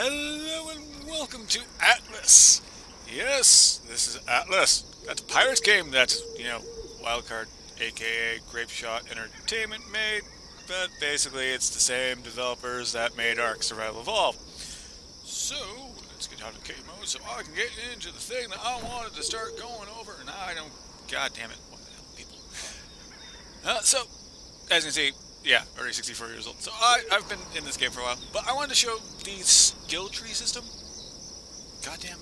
Hello and welcome to Atlas. Yes, this is Atlas. That's a Pirates game that, Wildcard, aka Grape Shot Entertainment made, but basically it's the same developers that made Ark Survival Evolved. So, let's get out of game mode so I can get into the thing that I wanted to start going over, and I don't, god damn it, what the hell, people. So, as you can see, yeah, already 64 years old. So I've been in this game for a while, but I wanted to show the skill tree system. Goddamn.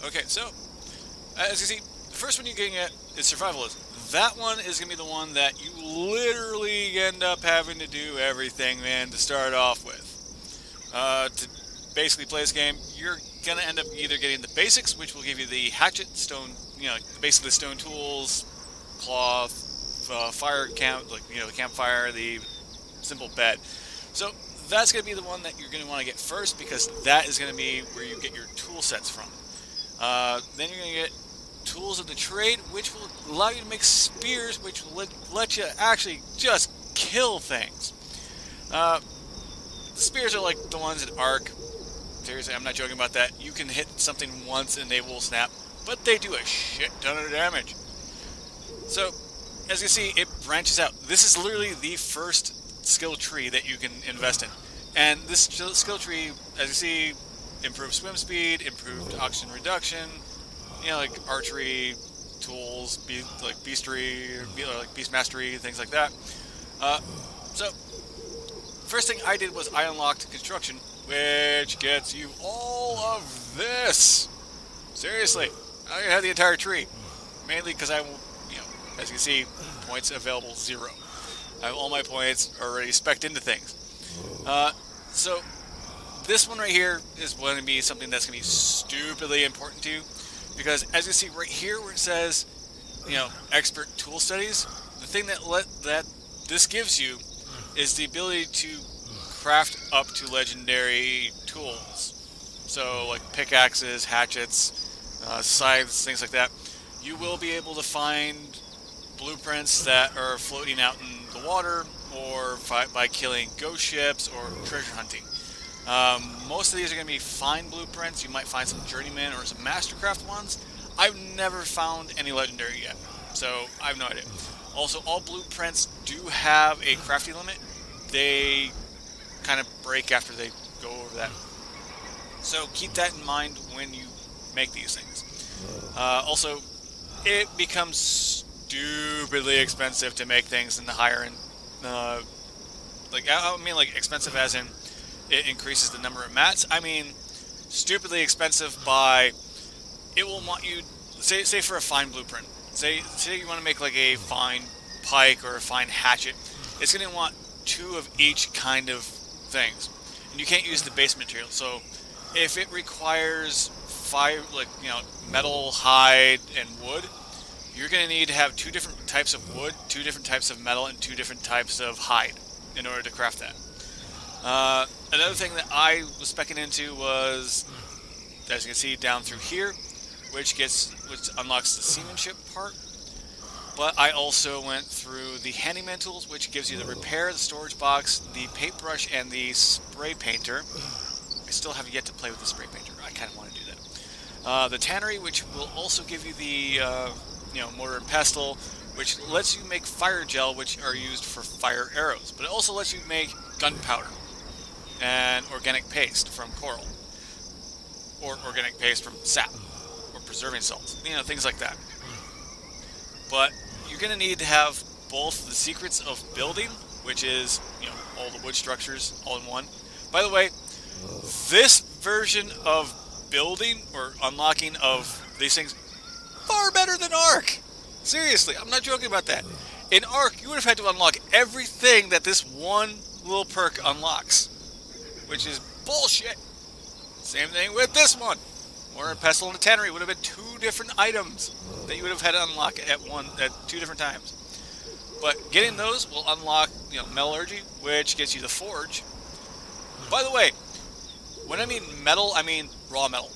Okay, so as you see, the first one you're getting at is Survivalism. That one is going to be the one that you literally end up having to do everything, man, to start off with. To basically play this game, you're going to end up either getting the basics, which will give you the hatchet, stone, basically the stone tools, cloth, fire camp, the campfire, the simple bed. So that's going to be the one that you're going to want to get first, because that is going to be where you get your tool sets from. Then you're going to get tools of the trade, which will allow you to make spears, which will let you actually just kill things. The spears are like the ones in Ark. Seriously, I'm not joking about that. You can hit something once and they will snap, but they do a shit ton of damage. So as you see, it branches out. This is literally the first skill tree that you can invest in. And this skill tree, as you see, improved swim speed, improved oxygen reduction, like archery, tools, beastry, like beast mastery, things like that. So, first thing I did was I unlocked construction, which gets you all of this. Seriously, I have the entire tree. Mainly because I will, as you can see, points available 0. I have all my points already spec'd into things. So this one right here is going to be something that's going to be stupidly important to you, because as you see right here where it says, expert tool studies, the thing that this gives you is the ability to craft up to legendary tools. So like pickaxes, hatchets, scythes, things like that. You will be able to find blueprints that are floating out in the water, or by killing ghost ships or treasure hunting. Most of these are going to be fine blueprints. You might find some journeyman or some mastercraft ones. I've never found any legendary yet, so I have no idea. Also, all blueprints do have a crafting limit. They kind of break after they go over that. So keep that in mind when you make these things. Also, it becomes stupidly expensive to make things in the higher end. Expensive as in it increases the number of mats. I mean, stupidly expensive by, it will want you, say for a fine blueprint. Say you want to make like a fine pike or a fine hatchet. It's going to want 2 of each kind of things. And you can't use the base material. So if it requires metal, hide, and wood, you're going to need to have 2 different types of wood, 2 different types of metal, and 2 different types of hide in order to craft that. Another thing that I was spec'ing into was, as you can see down through here, which unlocks the Seamanship part. But I also went through the handyman tools, which gives you the repair, the storage box, the paintbrush, and the spray painter. I still have yet to play with the spray painter. I kind of want to do that. The Tannery, which will also give you the mortar and pestle, which lets you make fire gel, which are used for fire arrows. But it also lets you make gunpowder and organic paste from coral, or organic paste from sap, or preserving salts, things like that. But you're going to need to have both the secrets of building, which is, all the wood structures all in one. By the way, this version of building or unlocking of these things, far better than Ark. Seriously, I'm not joking about that. In Ark, you would have had to unlock everything that this one little perk unlocks, which is bullshit. Same thing with this one. Mortar and pestle and a tannery would have been 2 different items that you would have had to unlock at 2 different times. But getting those will unlock, metallurgy, which gets you the forge. By the way, when I mean metal, I mean raw metal.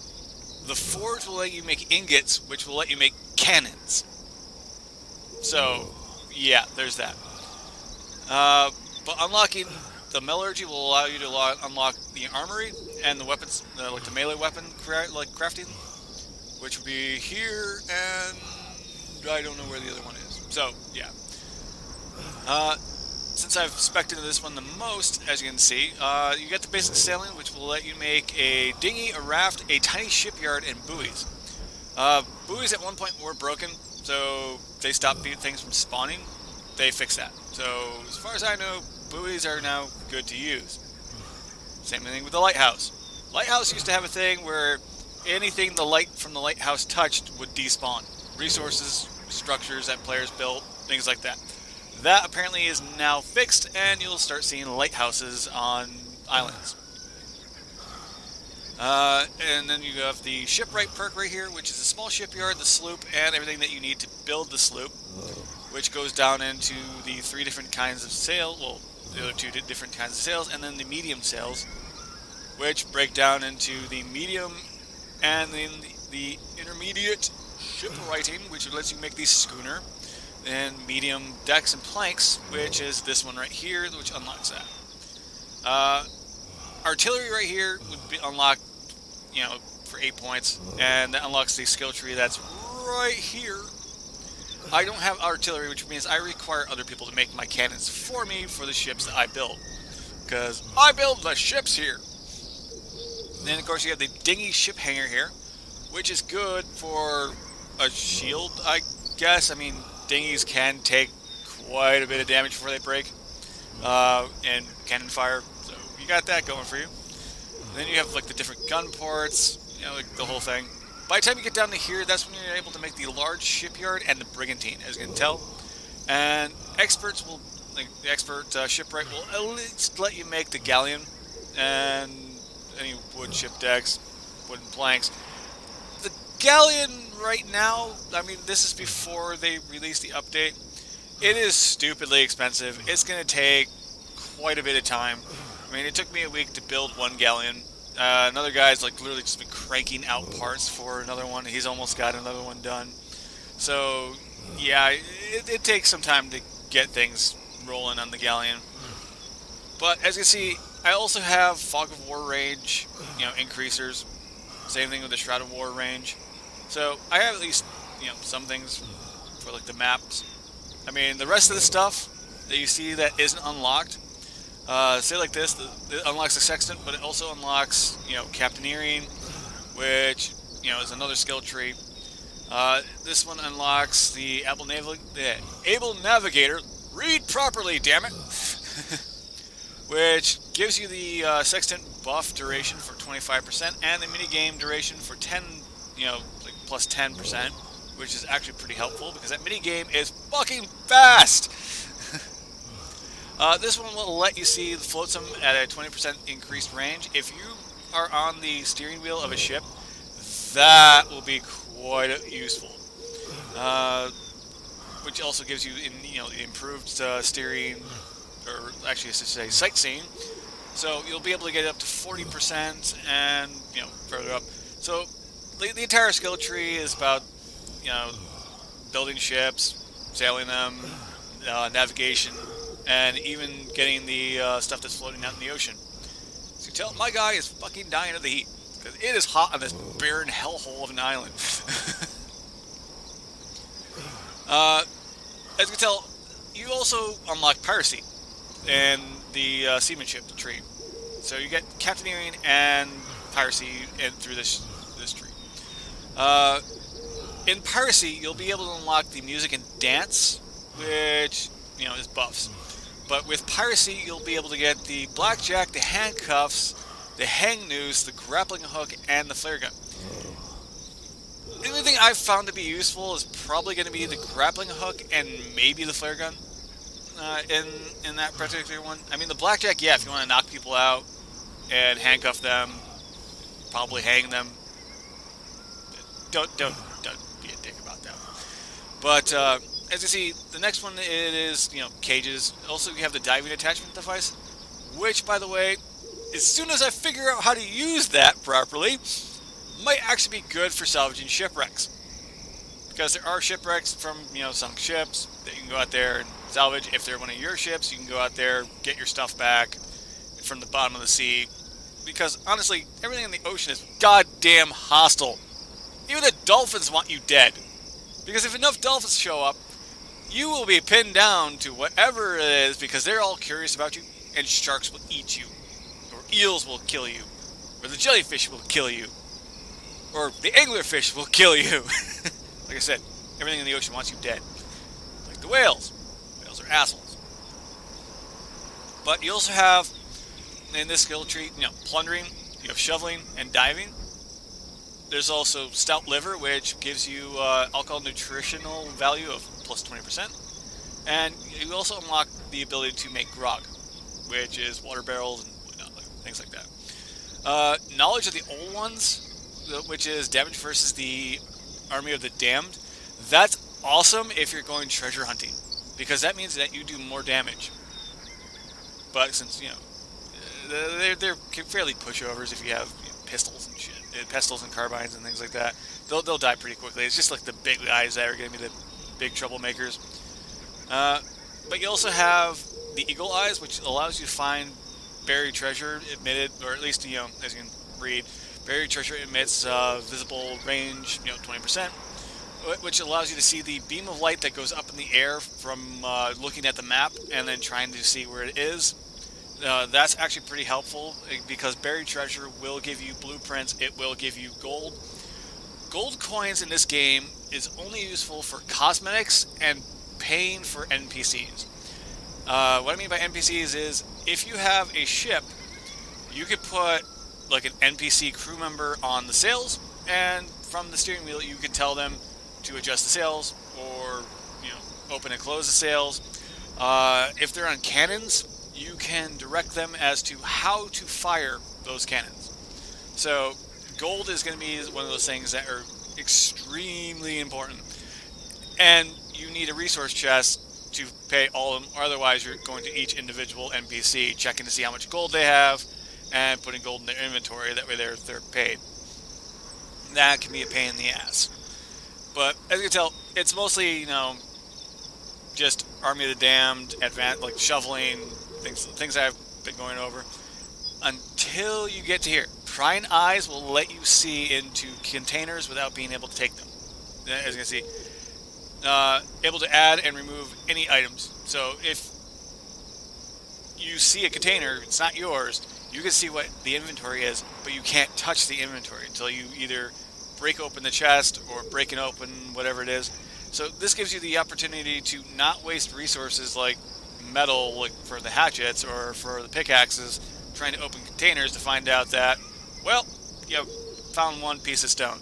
The forge will let you make ingots, which will let you make cannons. So, yeah, there's that. But unlocking the metallurgy will allow you to unlock the armory and the weapons, like the melee weapon crafting, which will be here, and I don't know where the other one is. So yeah. Since I've spec'd into this one the most, as you can see, you get the basic sailing, which will let you make a dinghy, a raft, a tiny shipyard, and buoys. Buoys at one point were broken, so they stopped things from spawning. They fixed that. So as far as I know, buoys are now good to use. Same thing with the lighthouse. Lighthouse used to have a thing where anything the light from the lighthouse touched would despawn. Resources, structures that players built, things like that. That apparently is now fixed, and you'll start seeing lighthouses on islands. And then you have the Shipwright perk right here, which is a small shipyard, the sloop, and everything that you need to build the sloop, which goes down into the 3 different kinds of sail, well, the other 2 different kinds of sails, and then the medium sails, which break down into the medium and then the intermediate shipwrighting, which lets you make the schooner, and medium decks and planks, which is this one right here, which unlocks that. Artillery right here would be unlocked, for 8 points, and that unlocks the skill tree that's right here. I don't have artillery, which means I require other people to make my cannons for me for the ships that I build, because I build the ships here. Then of course you have the dinghy ship hanger here, which is good for a shield, I guess. I mean, dinghies can take quite a bit of damage before they break, and cannon fire, so you got that going for you. Then you have like the different gun ports, like the whole thing. By the time you get down to here, that's when you're able to make the large shipyard and the brigantine, as you can tell. And experts will, like the expert shipwright will at least let you make the galleon and any wood ship decks, wooden planks. The galleon right now, I mean, this is before they release the update. It is stupidly expensive. It's going to take quite a bit of time. I mean, it took me a week to build one galleon. Another guy's like literally just been cranking out parts for another one. He's almost got another one done. So yeah, it takes some time to get things rolling on the galleon. But as you can see, I also have Fog of War range, increasers. Same thing with the Shroud of War range. So I have at least, some things for like the maps. I mean, the rest of the stuff that you see that isn't unlocked, say like this, it unlocks the Sextant, but it also unlocks, Captaineering, which, is another skill tree. This one unlocks the Able Navigator. Read properly, damn it! Which gives you the Sextant buff duration for 25% and the minigame duration for 10, like plus 10%, which is actually pretty helpful because that minigame is fucking fast! This one will let you see the flotsam at a 20% increased range. If you are on the steering wheel of a ship, that will be quite useful. Which also gives you, improved steering, or actually I should say sightseeing. So you'll be able to get up to 40% and, further up. So the entire skill tree is about, building ships, sailing them, navigation, and even getting the stuff that's floating out in the ocean. So you tell my guy is fucking dying of the heat, because it is hot on this barren hellhole of an island. As you can tell, you also unlock piracy and the seamanship tree. So you get captaineering and piracy through this tree. In piracy, you'll be able to unlock the music and dance, which is buffs. But with piracy, you'll be able to get the blackjack, the handcuffs, the hang noose, the grappling hook, and the flare gun. The only thing I've found to be useful is probably going to be the grappling hook and maybe the flare gun in that particular one. I mean, the blackjack, yeah, if you want to knock people out and handcuff them, probably hang them. Don't be a dick about that. But as you see, the next one it is cages. Also, you have the diving attachment device, which, by the way, as soon as I figure out how to use that properly, might actually be good for salvaging shipwrecks. Because there are shipwrecks from, sunk ships that you can go out there and salvage. If they're one of your ships, you can go out there, get your stuff back, from the bottom of the sea, because honestly, everything in the ocean is goddamn hostile. Even the dolphins want you dead. Because if enough dolphins show up, you will be pinned down to whatever it is because they're all curious about you, and sharks will eat you, or eels will kill you, or the jellyfish will kill you, or the anglerfish will kill you. Like I said, everything in the ocean wants you dead. Like the whales. Whales are assholes. But you also have, in this skill tree, plundering, you have shoveling, and diving. There's also stout liver, which gives you alcohol nutritional value of plus 20%. And you also unlock the ability to make grog, which is water barrels and things like that. Knowledge of the Old Ones, which is damage versus the Army of the Damned. That's awesome if you're going treasure hunting, because that means that you do more damage. But since, they're fairly pushovers if you have pistols and shit, pistols and carbines and things like that. They'll die pretty quickly. It's just like the big guys that are going to be the big troublemakers. But you also have the Eagle Eyes, which allows you to find buried treasure emitted, or at least, as you can read, buried treasure emits visible range, 20%, which allows you to see the beam of light that goes up in the air from looking at the map and then trying to see where it is. That's actually pretty helpful because buried treasure will give you blueprints. It will give you gold. Gold coins in this game is only useful for cosmetics and paying for NPCs. What I mean by NPCs is if you have a ship, you could put like an NPC crew member on the sails, and from the steering wheel you could tell them to adjust the sails or open and close the sails. If they're on cannons, you can direct them as to how to fire those cannons. So gold is going to be one of those things that are extremely important, and you need a resource chest to pay all of them, otherwise you're going to each individual NPC, checking to see how much gold they have and putting gold in their inventory. That way they're paid. That can be a pain in the ass, but as you can tell, it's mostly just Army of the Damned, advanced, like shoveling, things I've been going over, until you get to here. Prying Eyes will let you see into containers without being able to take them. As you can see, able to add and remove any items. So if you see a container, it's not yours, you can see what the inventory is, but you can't touch the inventory until you either break open the chest or break it open, whatever it is. So this gives you the opportunity to not waste resources like metal, like for the hatchets or for the pickaxes, trying to open containers to find out that, well, you found one piece of stone.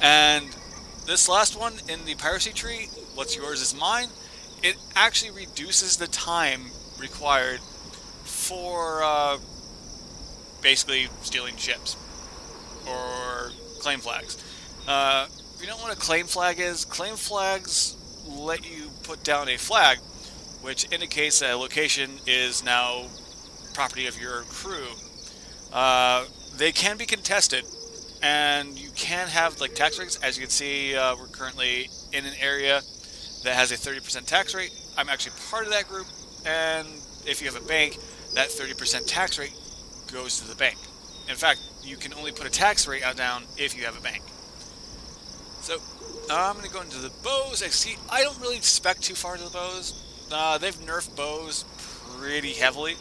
And this last one in the piracy tree, what's yours is mine, it actually reduces the time required for basically stealing ships or claim flags. If you don't know what a claim flag is, claim flags let you put down a flag which indicates that a location is now property of your crew. They can be contested, and you can have like tax rates. As you can see, we're currently in an area that has a 30% tax rate. I'm actually part of that group, and if you have a bank, that 30% tax rate goes to the bank. In fact, you can only put a tax rate down if you have a bank. So I'm going to go into the bows. I don't really spec too far to the bows. They've nerfed bows pretty heavily.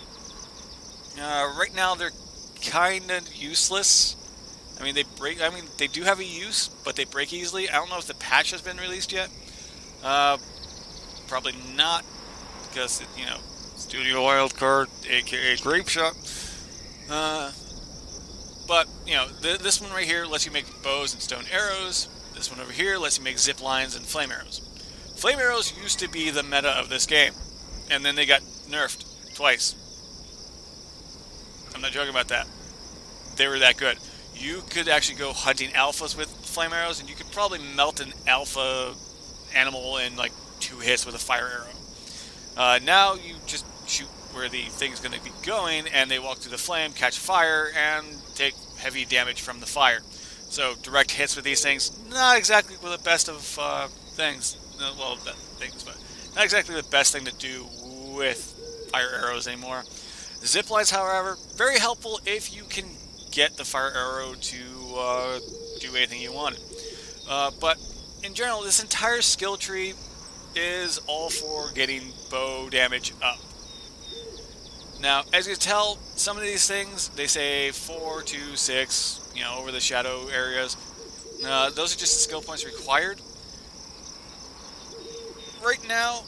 Right now they're kind of useless. I mean, they do have a use, but they break easily. I don't know if the patch has been released yet. Probably not, because Studio Wildcard, aka Grape Shot. But this one right here lets you make bows and stone arrows. This one over here lets you make zip lines and flame arrows. Flame arrows used to be the meta of this game, and then they got nerfed twice. I'm not joking about that. They were that good. You could actually go hunting alphas with flame arrows, and you could probably melt an alpha animal in like 2 hits with a fire arrow. Now you just shoot where the thing's going to be going, and they walk through the flame, catch fire, and take heavy damage from the fire. So direct hits with these things, not exactly the best of things. But not exactly the best thing to do with fire arrows anymore. Zip lines, however, very helpful if you can get the fire arrow to do anything you want. But in general, this entire skill tree is all for getting bow damage up. Now, as you can tell, some of these things, they say 4, 2, 6, over the shadow areas. Those are just the skill points required. Right now,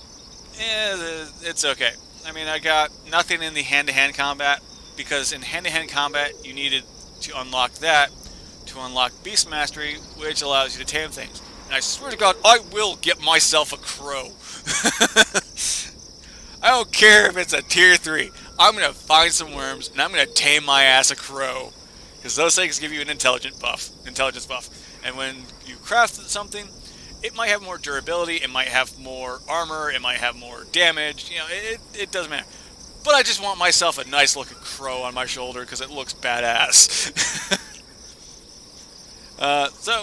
it's okay. I mean, I got nothing in the hand-to-hand combat, because in hand-to-hand combat, you needed to unlock that to unlock Beast Mastery, which allows you to tame things. And I swear to God, I will get myself a crow. I don't care if it's a tier 3. I'm going to find some worms, and I'm going to tame my ass a crow. Because those things give you an intelligence buff. And when you craft something, it might have more durability, it might have more armor, it might have more damage. It doesn't matter. But I just want myself a nice looking crow on my shoulder because it looks badass. So,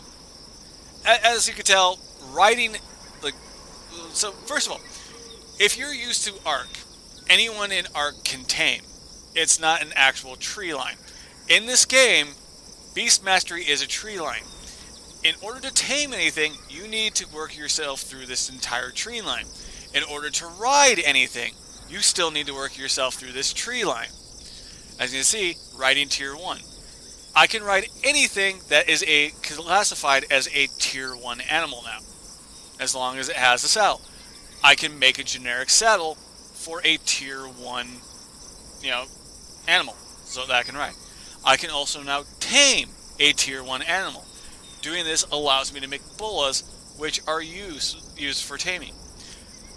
as you can tell, riding, so first of all, if you're used to Ark, anyone in Ark can tame. It's not an actual tree line. In this game, Beast Mastery is a tree line. In order to tame anything, you need to work yourself through this entire tree line. In order to ride anything, you still need to work yourself through this tree line. As you can see, riding tier 1. I can ride anything that is classified as a tier 1 animal now, as long as it has a saddle. I can make a generic saddle for a tier 1, animal, so that I can ride. I can also now tame a tier 1 animal. Doing this allows me to make bolas, which are used for taming.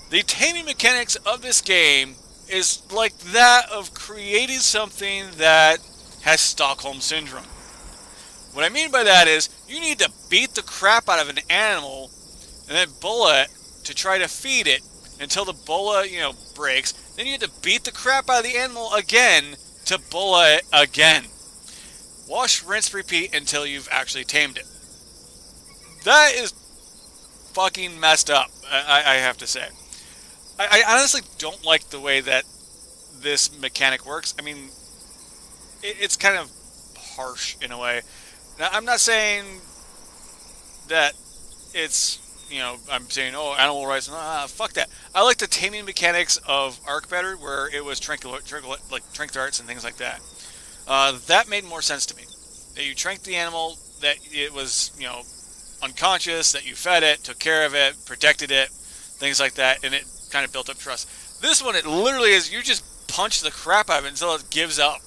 The taming mechanics of this game is like that of creating something that has Stockholm Syndrome. What I mean by that is, you need to beat the crap out of an animal and then bola it to try to feed it until the bola, breaks. Then you have to beat the crap out of the animal again to bola it again. Wash, rinse, repeat until you've actually tamed it. That is fucking messed up, I have to say. I honestly don't like the way that this mechanic works. I mean, it's kind of harsh in a way. Now, I'm not saying that it's, I'm saying, oh, animal rights, fuck that. I like the taming mechanics of Ark better, where it was trank darts and things like that. That made more sense to me. That you tranked the animal, that it was, unconscious, that you fed it, took care of it, protected it, things like that, and it kind of built up trust. This one, it literally is, you just punch the crap out of it until it gives up.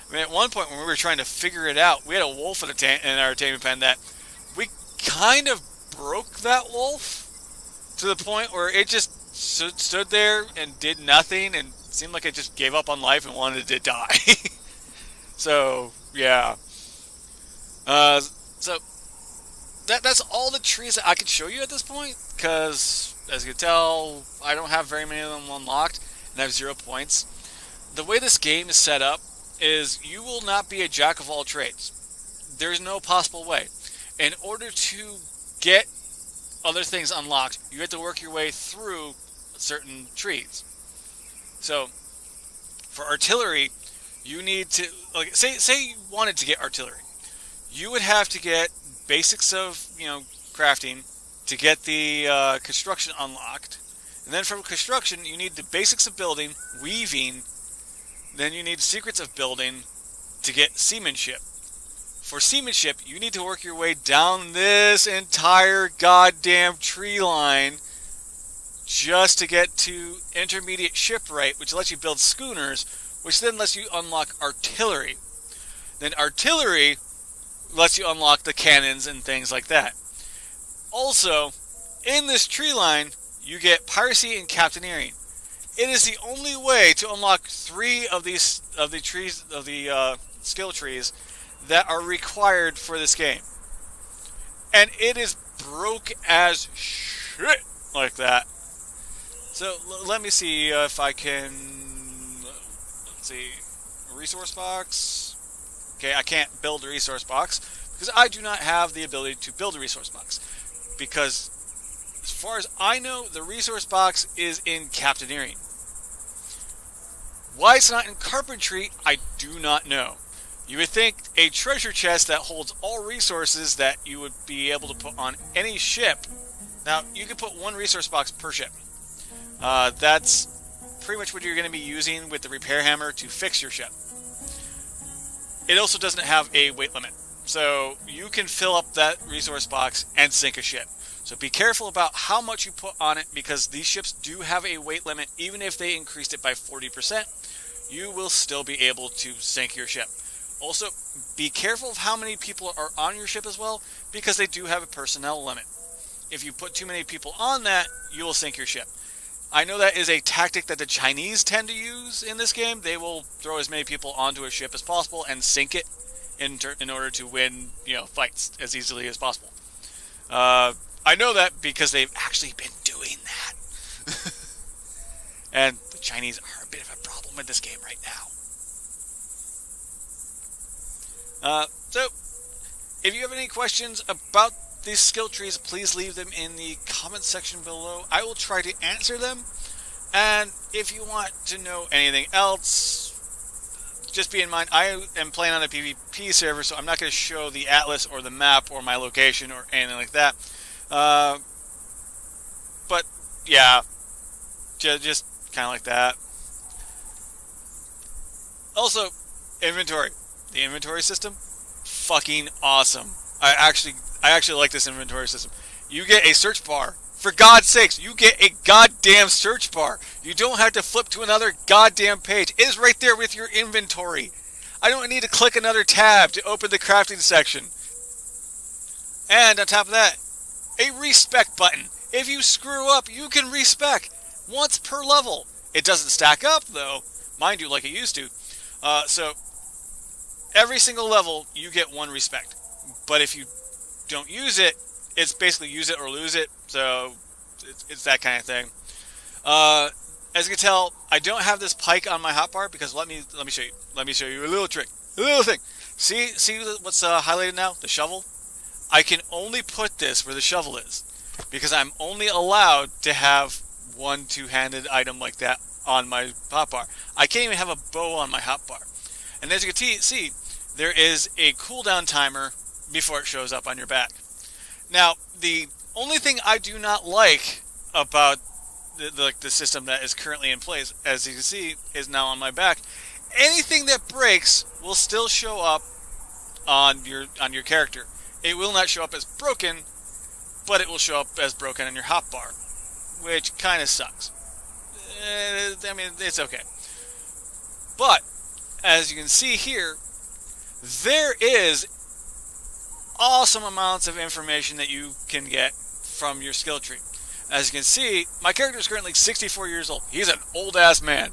I mean, at one point when we were trying to figure it out, we had a wolf in our taming pen that we kind of broke that wolf to the point where it just stood there and did nothing and seemed like it just gave up on life and wanted to die. So, yeah. So, that's all the trees that I could show you at this point, because, as you can tell, I don't have very many of them unlocked, and I have 0 points. The way this game is set up is you will not be a jack of all trades. There's no possible way. In order to get other things unlocked, you have to work your way through certain trees. So, for artillery, you need to, say you wanted to get artillery. You would have to get basics of, crafting to get the construction unlocked. And then from construction, you need the basics of building, weaving. Then you need secrets of building to get seamanship. For seamanship, you need to work your way down this entire goddamn tree line just to get to intermediate shipwright, which lets you build schooners, which then lets you unlock artillery. Then artillery lets you unlock the cannons and things like that. Also, in this tree line, you get piracy and captaineering. It is the only way to unlock 3 of the skill trees that are required for this game. And it is broke as shit like that. So let me see if I can, let's see, resource box. Okay, I can't build a resource box because I do not have the ability to build a resource box. Because as far as I know, the resource box is in captaineering. Why it's not in carpentry, I do not know. You would think a treasure chest that holds all resources that you would be able to put on any ship. Now, you can put one resource box per ship. That's pretty much what you're going to be using with the repair hammer to fix your ship. It also doesn't have a weight limit, so you can fill up that resource box and sink a ship. So be careful about how much you put on it, because these ships do have a weight limit. Even if they increased it by 40%, you will still be able to sink your ship. Also, be careful of how many people are on your ship as well, because they do have a personnel limit. If you put too many people on that, you will sink your ship. I know that is a tactic that the Chinese tend to use in this game. They will throw as many people onto a ship as possible and sink it in order to win, fights as easily as possible. I know that because they've actually been doing that. And the Chinese are a bit of a problem in this game right now. So, if you have any questions about these skill trees, please leave them in the comment section below. I will try to answer them. And if you want to know anything else, just be in mind, I am playing on a PvP server, so I'm not going to show the atlas or the map or my location or anything like that. But, yeah, just kind of like that. Also, inventory. The inventory system, fucking awesome. I actually like this inventory system. You get a search bar. For God's sakes, you get a goddamn search bar. You don't have to flip to another goddamn page. It is right there with your inventory. I don't need to click another tab to open the crafting section. And on top of that, a respec button. If you screw up, you can respec once per level. It doesn't stack up, though, mind you, like it used to. So every single level, you get one respect. But if you don't use it, it's basically use it or lose it. So it's that kind of thing. As you can tell, I don't have this pike on my hotbar because let me show you. Let me show you a little trick, a little thing. See what's highlighted now? The shovel. I can only put this where the shovel is because I'm only allowed to have one two-handed item like that on my hotbar. I can't even have a bow on my hotbar. And as you can see, there is a cooldown timer before it shows up on your back. Now, the only thing I do not like about the system that is currently in place, as you can see, is now on my back. Anything that breaks will still show up on your character. It will not show up as broken, but it will show up as broken on your hotbar, which kind of sucks. I mean, it's okay. But, as you can see here, there is awesome amounts of information that you can get from your skill tree. As you can see, my character is currently 64 years old. He's an old-ass man.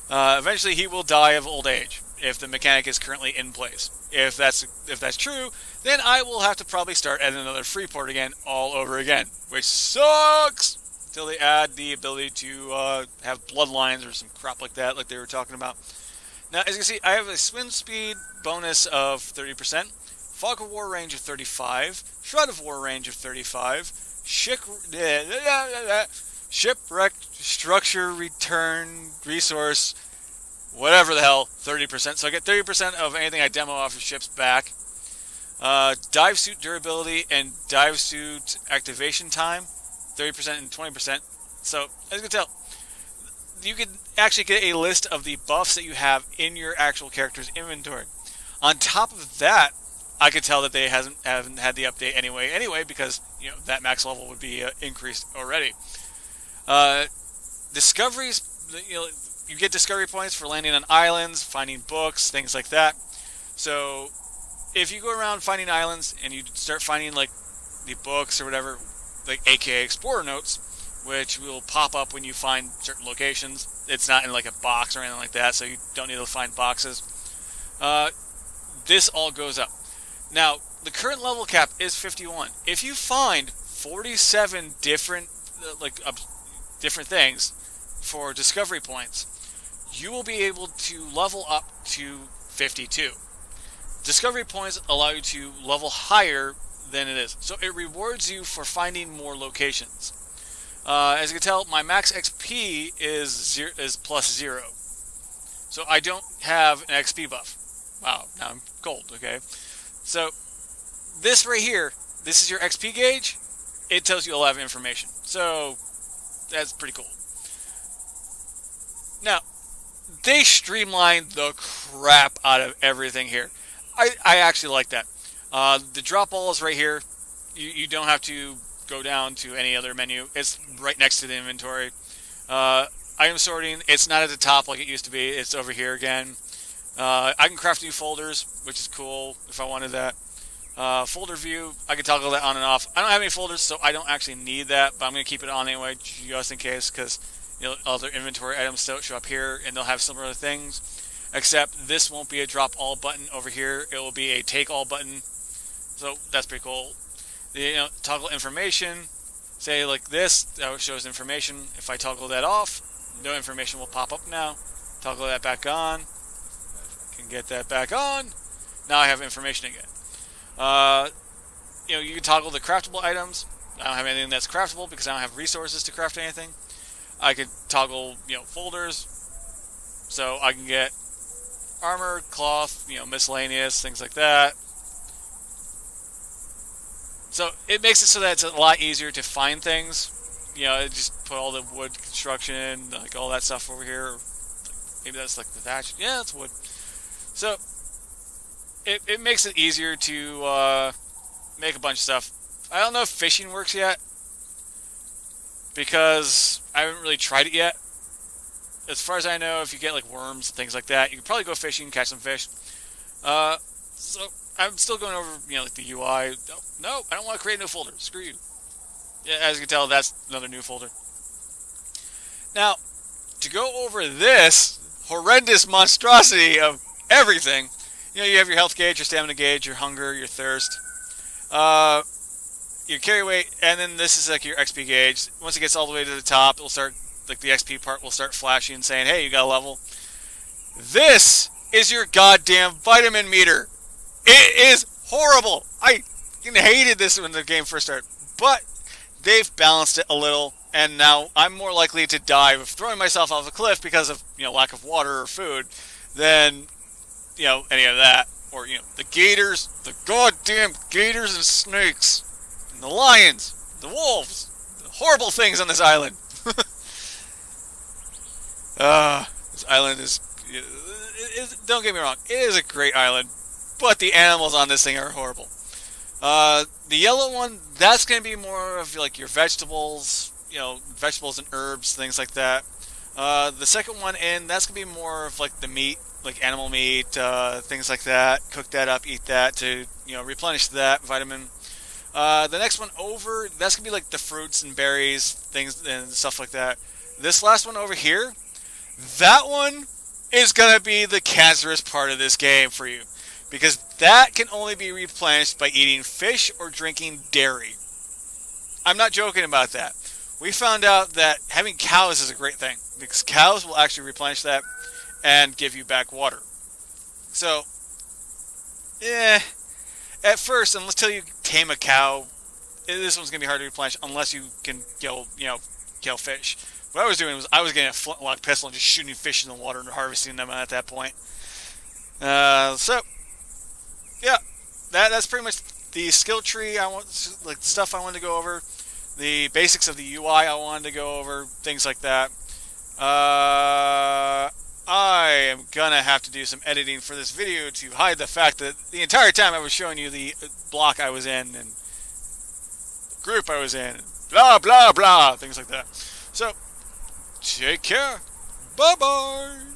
Eventually, he will die of old age if the mechanic is currently in place. If that's true, then I will have to probably start at another Freeport again, all over again, which sucks! Until they add the ability to have bloodlines or some crap like that, like they were talking about. Now, as you can see, I have a swim speed bonus of 30%, fog of war range of 35, shroud of war range of 35, shipwreck structure return resource, whatever the hell, 30%. So I get 30% of anything I demo off of ships back. Dive suit durability and dive suit activation time, 30% and 20%. So, as you can tell, you can actually get a list of the buffs that you have in your actual character's inventory. On top of that, I could tell that they haven't had the update anyway, because that max level would be increased already. Discoveries, you get discovery points for landing on islands, finding books, things like that. So, if you go around finding islands and you start finding like the books or whatever, like AKA Explorer Notes, which will pop up when you find certain locations. It's not in like a box or anything like that, so you don't need to find boxes. This all goes up. Now, the current level cap is 51. If you find 47 different different things for discovery points, you will be able to level up to 52. Discovery points allow you to level higher than it is. So it rewards you for finding more locations. As you can tell, my max XP is plus 0. So I don't have an XP buff. Wow, now I'm gold, okay? So this right here, this is your XP gauge. It tells you a lot of information. So that's pretty cool. Now, they streamlined the crap out of everything here. I actually like that. The drop ball is right here. You don't have to go down to any other menu. It's right next to the inventory. Item sorting, it's not at the top like it used to be. It's over here again. I can craft new folders, which is cool if I wanted that. Folder view, I can toggle that on and off. I don't have any folders, so I don't actually need that, but I'm going to keep it on anyway, just in case, because other inventory items still show up here, and they'll have similar things. Except this won't be a drop all button over here. It will be a take all button. So that's pretty cool. Toggle information. Say like this, that shows information. If I toggle that off, no information will pop up now. Toggle that back on. If I can get that back on. Now I have information again. You can toggle the craftable items. I don't have anything that's craftable because I don't have resources to craft anything. I could toggle, folders. So I can get armor, cloth, miscellaneous, things like that. So it makes it so that it's a lot easier to find things. It just put all the wood construction, like all that stuff over here. Maybe that's like the thatch. Yeah, that's wood. So it makes it easier to make a bunch of stuff. I don't know if fishing works yet because I haven't really tried it yet. As far as I know, if you get like worms and things like that, you can probably go fishing, catch some fish. So I'm still going over, like the UI. No, I don't want to create a new folder. Screw you. Yeah, as you can tell, that's another new folder. Now, to go over this horrendous monstrosity of everything, you have your health gauge, your stamina gauge, your hunger, your thirst, your carry weight, and then this is like your XP gauge. Once it gets all the way to the top, it'll start, like the XP part will start flashing, saying, hey, you got a level. This is your goddamn vitamin meter. It is horrible. I hated this when the game first started, but they've balanced it a little, and now I'm more likely to die of throwing myself off a cliff because of lack of water or food than any of that, or the gators, the goddamn gators and snakes, and the lions, the wolves, the horrible things on this island. This island is, don't get me wrong, it is a great island, but the animals on this thing are horrible. The yellow one, that's going to be more of like your vegetables, vegetables and herbs, things like that. The second one in, that's going to be more of like the meat, like animal meat, things like that. Cook that up, eat that to, replenish that vitamin. The next one over, that's going to be like the fruits and berries, things and stuff like that. This last one over here, that one is going to be the cancerous part of this game for you. Because that can only be replenished by eating fish or drinking dairy. I'm not joking about that. We found out that having cows is a great thing. Because cows will actually replenish that and give you back water. So, at first, until you tame a cow, this one's going to be hard to replenish unless you can kill fish. What I was doing was I was getting a flintlock pistol and just shooting fish in the water and harvesting them at that point. Yeah, that's pretty much the skill tree. Like stuff I wanted to go over, the basics of the UI I wanted to go over, things like that. I am gonna have to do some editing for this video to hide the fact that the entire time I was showing you the block I was in and the group I was in, blah blah blah, things like that. So, take care. Bye bye.